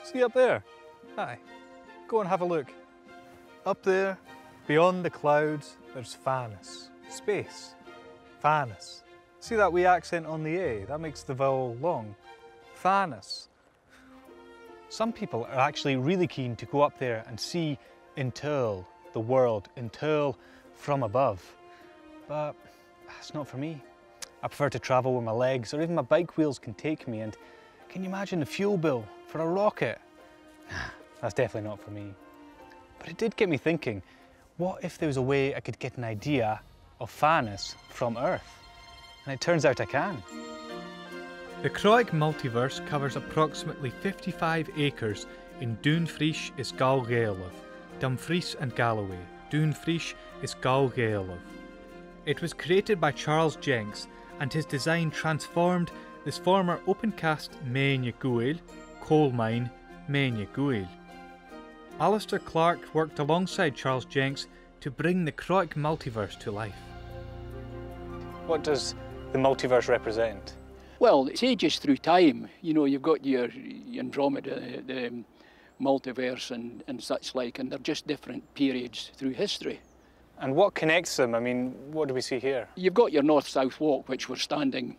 See up there? Aye. Go and have a look. Up there, beyond the clouds, there's Fanus. Space. Fanus. See that wee accent on the A? That makes the vowel long. Fanus. Some people are actually really keen to go up there and see Intel, the world, Intel from above. But it's not for me. I prefer to travel where my legs or even my bike wheels can take me, and can you imagine the fuel bill for a rocket? That's definitely not for me. But it did get me thinking, what if there was a way I could get an idea of Fanus from Earth? And it turns out I can. The Crawick multiverse covers approximately 55 acres in Dumfries Galloway, Dumfries and Galloway. Dumfries Galloway. It was created by Charles Jenks, and his design transformed this former open-cast Gaelic coal mine, Gaelic. Alistair Clark worked alongside Charles Jenks to bring the Crawick multiverse to life. What does the multiverse represent? Well, it's ages through time. You know, you've got your Andromeda, the multiverse and such like, and they're just different periods through history. And what connects them? I mean, what do we see here? You've got your north-south walk, which we're standing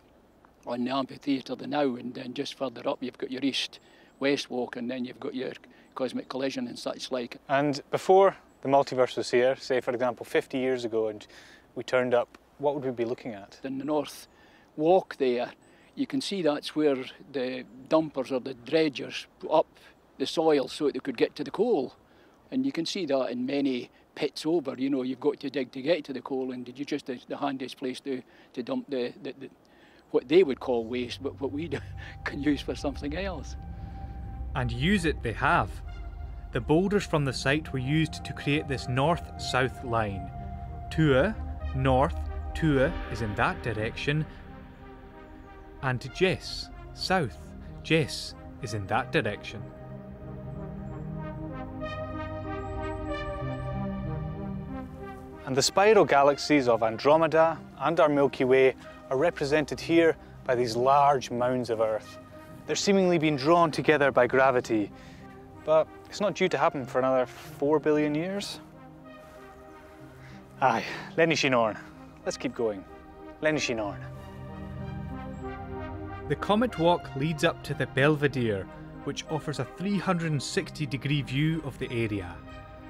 on the amphitheatre now, and then just further up you've got your east-west walk, and then you've got your cosmic collision and such like. And before the multiverse was here, say for example 50 years ago, and we turned up, what would we be looking at? In the north walk there, you can see that's where the dumpers or the dredgers put up the soil so that they could get to the coal. And you can see that in many pits over, you know, you've got to dig to get to the coal, and it's just the handiest place to dump the what they would call waste, but what we can use for something else. And use it they have. The boulders from the site were used to create this north-south line. Tua, north, Tua is in that direction, and Jess, south, Jess is in that direction. And the spiral galaxies of Andromeda and our Milky Way are represented here by these large mounds of Earth. They're seemingly being drawn together by gravity, but it's not due to happen for another 4 billion years. Aye, Lenny Shinorn. Let's keep going. Lenny Shinorn. The Comet Walk leads up to the Belvedere, which offers a 360-degree view of the area.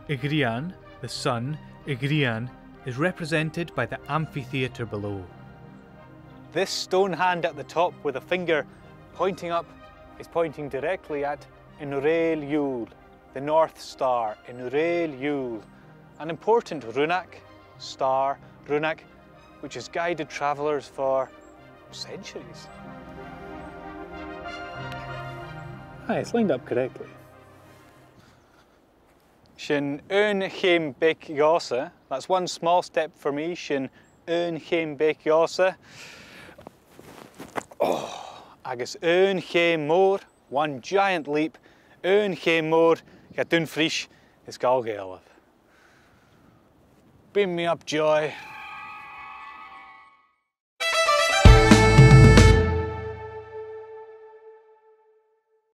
Igrian, the sun, Igrian, is represented by the amphitheatre below. This stone hand at the top with a finger pointing up is pointing directly at Inurail Yule, the North Star, Inurail Yule, an important runic star, runic, which has guided travellers for centuries. Aye, it's lined up correctly. Shin un chem bek yosa. That's one small step for me. Shin un chem bek yosa. Oh, agus un chem more. One giant leap. Un chem more. Ga Dumfries Galloway. Beam me up, joy.